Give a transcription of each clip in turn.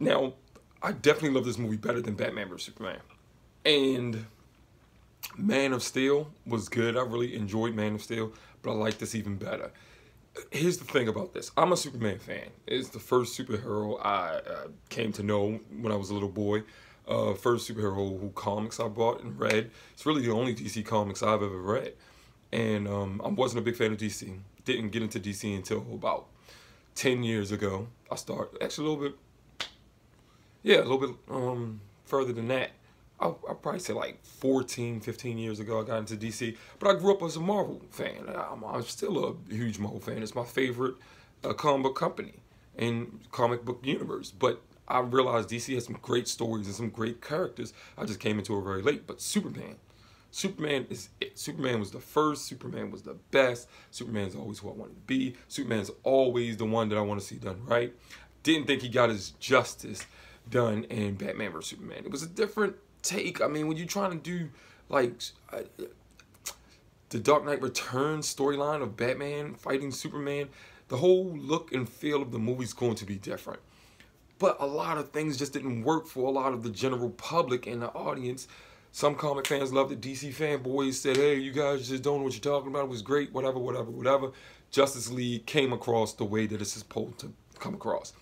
Now, I definitely love this movie better than Batman vs Superman, and Man of Steel was good. I really enjoyed Man of Steel, but I like this even better. Here's the thing about this. I'm a Superman fan. It's the first superhero I came to know when I was a little boy. First superhero who comics I bought and read. It's really the only DC comics I've ever read. And I wasn't a big fan of DC. Didn't get into DC until about 10 years ago. I started, actually a little bit, yeah, a little bit further than that. I'll probably say like 14, 15 years ago I got into DC. But I grew up as a Marvel fan. I'm still a huge Marvel fan. It's my favorite comic book company and comic book universe. But I realized DC has some great stories and some great characters. I just came into it very late. But Superman is it. Superman was the first. Superman was the best. Superman's always who I wanted to be. Superman's always the one that I want to see done right. Didn't think he got his justice done in Batman vs Superman. It was a different take. I mean, when you're trying to do like the Dark Knight Returns storyline of Batman fighting Superman, the whole look and feel of the movie's going to be different. But a lot of things just didn't work for a lot of the general public and the audience. Some comic fans loved it. DC fanboys said, hey, you guys just don't know what you're talking about. It was great, whatever, whatever, whatever. Justice League came across the way that it's supposed to come across.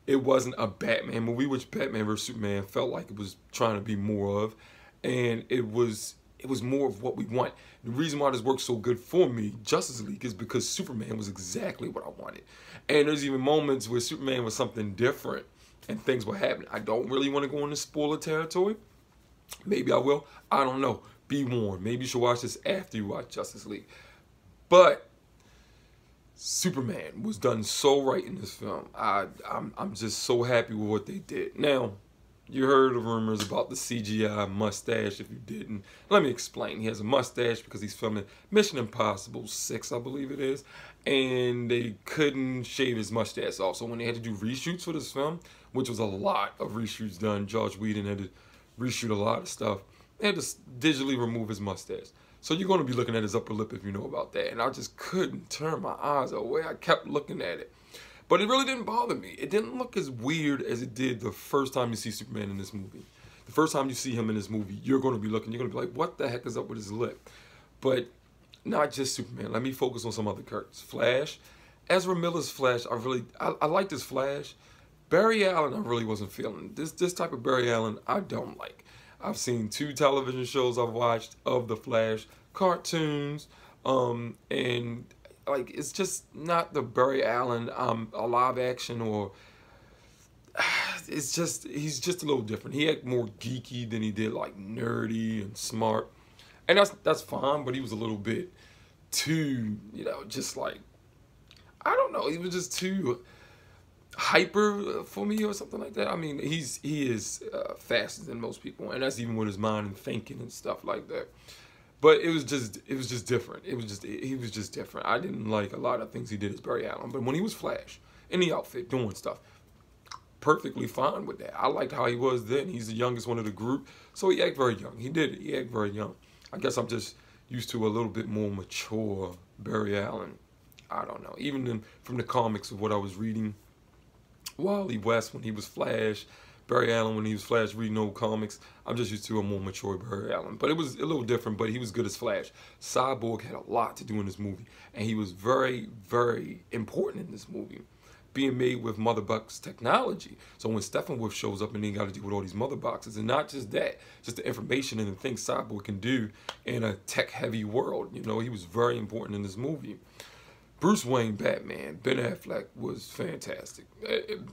It wasn't a Batman movie, which Batman vs Superman felt like it was trying to be more of, and it was more of what we want. The reason why this worked so good for me, Justice League, is because Superman was exactly what I wanted. And there's even moments where Superman was something different and things were happening. I don't really want to go into spoiler territory. Maybe I will. I don't know. Be warned. Maybe you should watch this after you watch Justice League. But Superman was done so right in this film. I'm just so happy with what they did. Now, you heard the rumors about the CGI mustache. If you didn't, let me explain. He has a mustache because he's filming Mission Impossible 6, I believe it is, and they couldn't shave his mustache off. So when they had to do reshoots for this film, which was a lot of reshoots done, Josh Whedon had to reshoot a lot of stuff, they had to digitally remove his mustache. So you're going to be looking at his upper lip if you know about that. And I just couldn't turn my eyes away. I kept looking at it. But it really didn't bother me. It didn't look as weird as it did the first time you see Superman in this movie. The first time you see him in this movie, you're going to be looking, you're going to be like, what the heck is up with his lip? But not just Superman. Let me focus on some other characters. Flash. Ezra Miller's Flash, I like this Flash. Barry Allen, I really wasn't feeling. This type of Barry Allen, I don't like. I've seen 2 television shows I've watched of the Flash, cartoons, and like it's just not the Barry Allen a live action, or it's just he's just a little different. He acted more geeky than he did like nerdy and smart, and that's fine. But he was a little bit too, just like, I don't know. He was just too hyper for me or something like that. I mean, he is faster than most people, and that's even with his mind and thinking and stuff like that. But it was just different. He was just different. I didn't like a lot of things he did as Barry Allen, but when he was Flash in the outfit doing stuff, perfectly fine with that. I liked how he was then. He's the youngest one of the group, so he acted very young. He did it. He acted very young. I guess I'm just used to a little bit more mature Barry Allen. I don't know. Even from the comics of what I was reading, Wally West when he was Flash, Barry Allen when he was Flash, reading old comics, I'm just used to a more mature Barry Allen. But it was a little different, but he was good as Flash. Cyborg had a lot to do in this movie, and he was very, very important in this movie, being made with Mother Box technology. So when Steppenwolf shows up and he got to deal with all these Mother Boxes, and not just that, just the information and the things Cyborg can do in a tech-heavy world. He was very important in this movie. Bruce Wayne Batman, Ben Affleck was fantastic.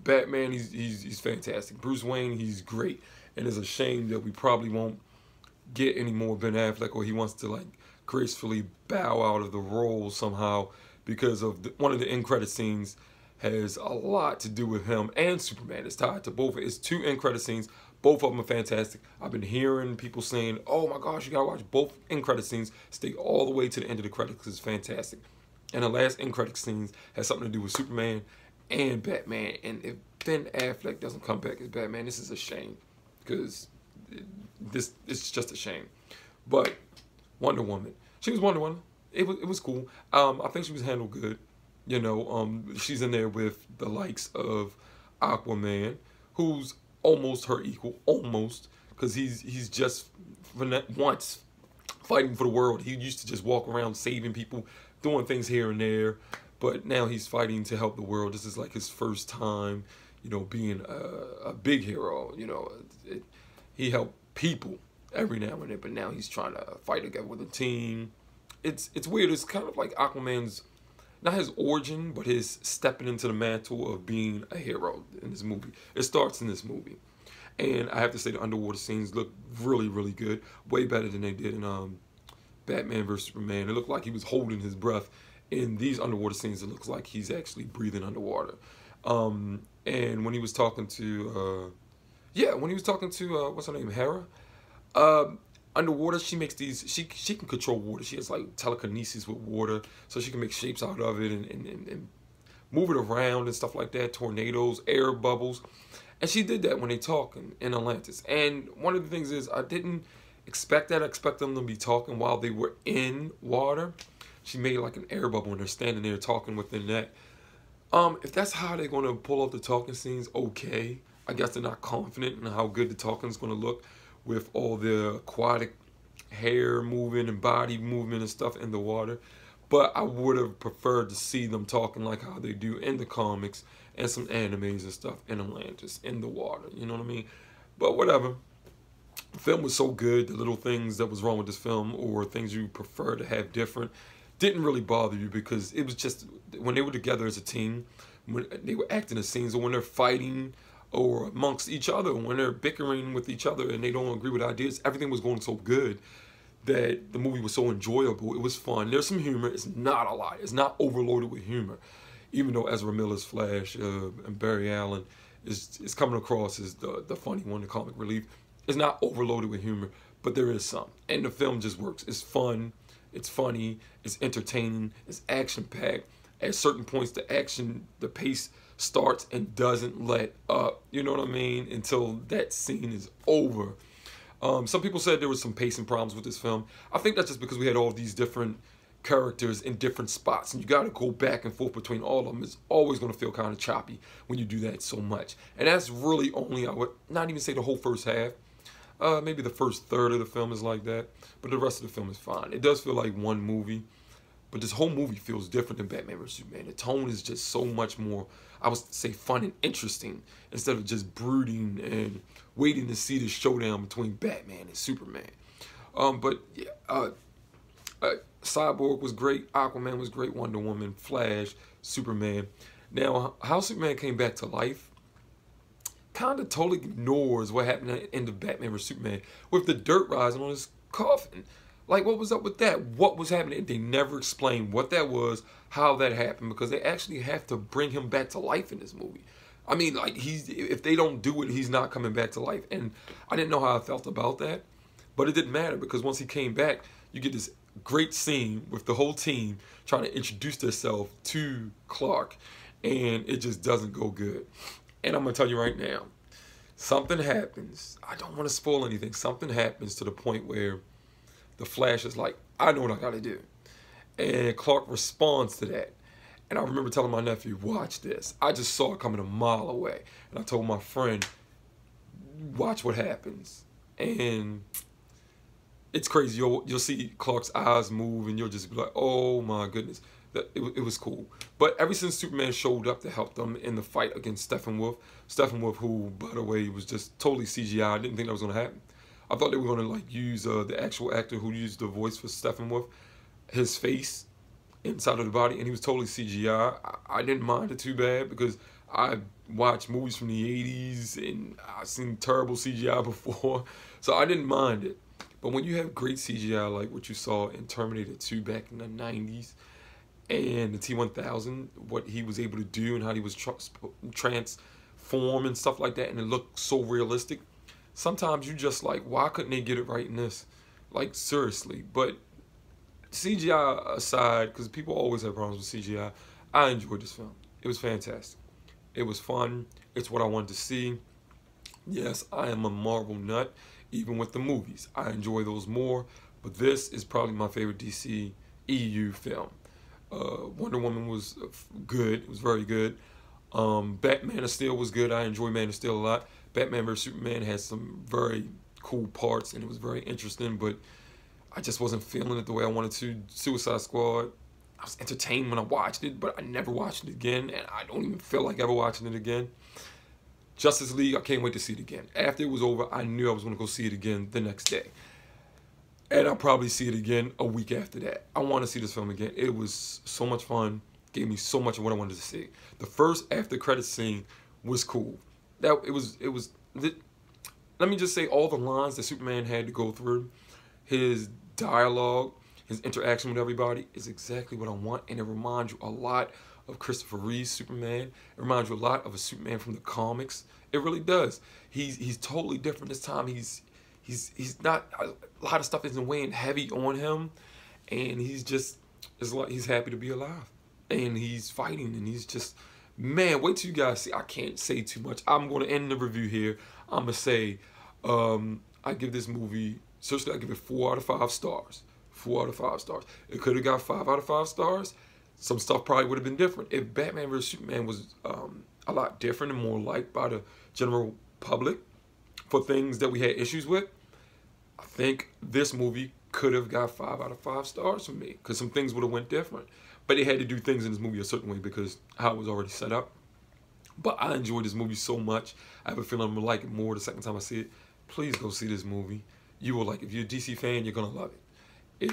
Batman, he's fantastic. Bruce Wayne, he's great. And it's a shame that we probably won't get any more Ben Affleck, or he wants to like gracefully bow out of the role somehow, because of one of the end credit scenes has a lot to do with him and Superman. It's tied to both. It's 2 end credit scenes. Both of them are fantastic. I've been hearing people saying, oh my gosh, you gotta watch both end credit scenes. Stay all the way to the end of the credits because it's fantastic. And the last end credit scenes has something to do with Superman and Batman. And if Ben Affleck doesn't come back as Batman, this is a shame, because it's just a shame. But Wonder Woman, she was Wonder Woman. It was cool. I think she was handled good. She's in there with the likes of Aquaman, who's almost her equal, almost, because he's just once fighting for the world. He used to just walk around saving people, doing things here and there, but now he's fighting to help the world. This is like his first time, you know, being a big hero. You know, he helped people every now and then, but now he's trying to fight together with a team. It's weird. It's kind of like Aquaman's, not his origin, but his stepping into the mantle of being a hero in this movie. It starts in this movie. And I have to say the underwater scenes look really, really good. Way better than they did in Batman vs. Superman. It looked like he was holding his breath. In these underwater scenes, it looks like he's actually breathing underwater. And when he was talking to, what's her name, Hera? Underwater, she makes these, she can control water. She has like telekinesis with water, so she can make shapes out of it and move it around and stuff like that. Tornadoes, air bubbles. And she did that when they talk in Atlantis. And one of the things is, I didn't expect that. I expected them to be talking while they were in water. She made like an air bubble and they're standing there talking within that. If that's how they're going to pull off the talking scenes, okay. I guess they're not confident in how good the talking is going to look with all the aquatic hair moving and body movement and stuff in the water. But I would have preferred to see them talking like how they do in the comics and some animes and stuff in Atlantis, in the water, you know what I mean? But whatever. The film was so good, the little things that was wrong with this film or things you prefer to have different didn't really bother you, because it was just, when they were together as a team, when they were acting the scenes, or when they're fighting or amongst each other, when they're bickering with each other and they don't agree with ideas, everything was going so good that the movie was so enjoyable. It was fun. There's some humor. It's not a lot. It's not overloaded with humor. Even though Ezra Miller's Flash and Barry Allen is coming across as the funny one, the comic relief, it's not overloaded with humor, but there is some. And the film just works. It's fun. It's funny. It's entertaining. It's action-packed. At certain points, the pace starts and doesn't let up. You know what I mean? Until that scene is over. Some people said there was some pacing problems with this film. I think that's just because we had all these different characters in different spots, and you got to go back and forth between all of them. It's always going to feel kind of choppy when you do that so much. And that's really only, I would not even say the whole first half. Maybe the first third of the film is like that, but the rest of the film is fine. It does feel like one movie, but this whole movie feels different than Batman vs. Superman. The tone is just so much more, I would say, fun and interesting, instead of just brooding and waiting to see the showdown between Batman and Superman. But yeah, Cyborg was great, Aquaman was great, Wonder Woman, Flash, Superman. Now, how Superman came back to life kind of totally ignores what happened in the Batman vs. Superman with the dirt rising on his coffin. Like, what was up with that? What was happening? They never explained what that was, how that happened, because they actually have to bring him back to life in this movie. I mean, like, if they don't do it, he's not coming back to life. And I didn't know how I felt about that, but it didn't matter, because once he came back, you get this great scene with the whole team trying to introduce themselves to Clark, and it just doesn't go good. And I'm going to tell you right now, something happens. I don't want to spoil anything. Something happens to the point where the Flash is like, I know what I got to do. And Clark responds to that. And I remember telling my nephew, watch this. I just saw it coming a mile away. And I told my friend, watch what happens. And it's crazy. You'll see Clark's eyes move and you'll just be like, oh my goodness. It was cool. But ever since Superman showed up to help them in the fight against Steppenwolf, who, by the way, was just totally CGI. I didn't think that was going to happen. I thought they were going to like use the actual actor who used the voice for Steppenwolf, his face inside of the body, and he was totally CGI. I didn't mind it too bad, because I watched movies from the 80s and I've seen terrible CGI before, so I didn't mind it. But when you have great CGI like what you saw in Terminator 2 back in the 90s, and the T-1000, what he was able to do and how he was transform and stuff like that, and it looked so realistic, sometimes you just like, why couldn't they get it right in this? Like, seriously. But CGI aside, because people always have problems with CGI, I enjoyed this film. It was fantastic. It was fun. It's what I wanted to see. Yes, I am a Marvel nut, even with the movies. I enjoy those more, but this is probably my favorite DC EU film. Wonder Woman was good. It was very good. Batman of Steel was good. I enjoy Man of Steel a lot. Batman vs Superman had some very cool parts, and it was very interesting, but I just wasn't feeling it the way I wanted to. Suicide Squad, I was entertained when I watched it, but I never watched it again, and I don't even feel like ever watching it again. Justice League, I can't wait to see it again. After it was over, I knew I was going to go see it again the next day. And I'll probably see it again a week after that. I want to see this film again. It was so much fun. Gave me so much of what I wanted to see. The first after credits scene was cool. Let me just say, all the lines that Superman had to go through, his dialogue, his interaction with everybody is exactly what I want, and it reminds you a lot of Christopher Reeve's Superman. It reminds you a lot of a Superman from the comics. It really does. He's totally different this time. He's not, a lot of stuff isn't weighing heavy on him, and he's happy to be alive, and he's fighting, and he's just, man, wait till you guys see. I can't say too much. I'm going to end the review here. I'm going to say, I give this movie, seriously, I give it 4 out of 5 stars. 4 out of 5 stars. It could have got 5 out of 5 stars. Some stuff probably would have been different. If Batman vs Superman was a lot different and more liked by the general public for things that we had issues with, I think this movie could have got 5 out of 5 stars from me, because some things would have went different. But they had to do things in this movie a certain way because how it was already set up. But I enjoyed this movie so much. I have a feeling I'm going to like it more the second time I see it. Please go see this movie. You will like it. If you're a DC fan, you're going to love it.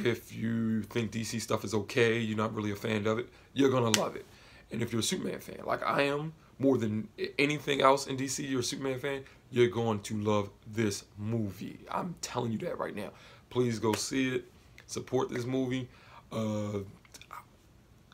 If you think DC stuff is okay, you're not really a fan of it, you're going to love it. And if you're a Superman fan, like I am, more than anything else in DC, you're a Superman fan, you're going to love this movie. I'm telling you that right now. Please go see it. Support this movie.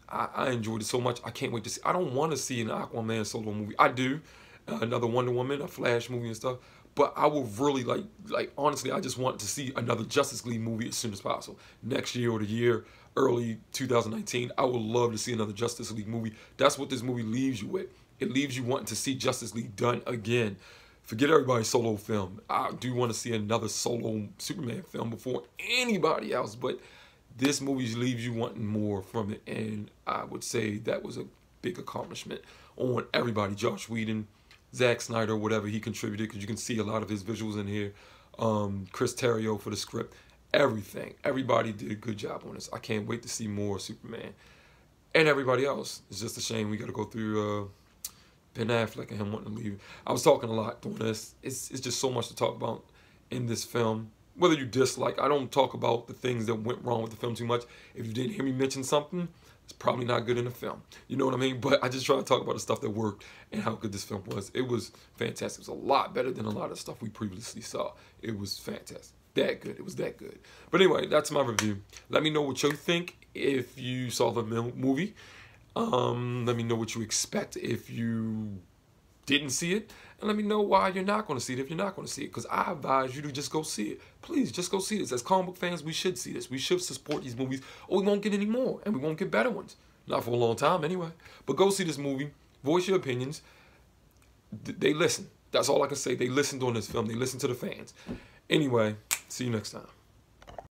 I enjoyed it so much. I can't wait to see. I don't want to see an Aquaman solo movie. I do. Another Wonder Woman, a Flash movie and stuff. But I would really like honestly, I just want to see another Justice League movie as soon as possible. Next year or the year, early 2019, I would love to see another Justice League movie. That's what this movie leaves you with. It leaves you wanting to see Justice League done again. Forget everybody's solo film. I do want to see another solo Superman film before anybody else, but this movie leaves you wanting more from it, and I would say that was a big accomplishment on everybody. Joss Whedon, Zack Snyder, whatever he contributed, because you can see a lot of his visuals in here. Chris Terrio for the script. Everything. Everybody did a good job on this. I can't wait to see more Superman. And everybody else. It's just a shame we got to go through Ben Affleck and him wanting to leave. I was talking a lot doing this. It's just so much to talk about in this film. Whether you dislike, I don't talk about the things that went wrong with the film too much. If you didn't hear me mention something, it's probably not good in the film. You know what I mean? But I just try to talk about the stuff that worked and how good this film was. It was fantastic. It was a lot better than a lot of stuff we previously saw. It was fantastic. That good. It was that good. But anyway, that's my review. Let me know what you think if you saw the movie. Let me know what you expect if you didn't see it. And let me know why you're not going to see it if you're not going to see it. Because I advise you to just go see it. Please, just go see this. As comic book fans, we should see this. We should support these movies, or we won't get any more. And we won't get better ones. Not for a long time, anyway. But go see this movie. Voice your opinions. They listen. That's all I can say. They listened on this film. They listened to the fans. Anyway, see you next time.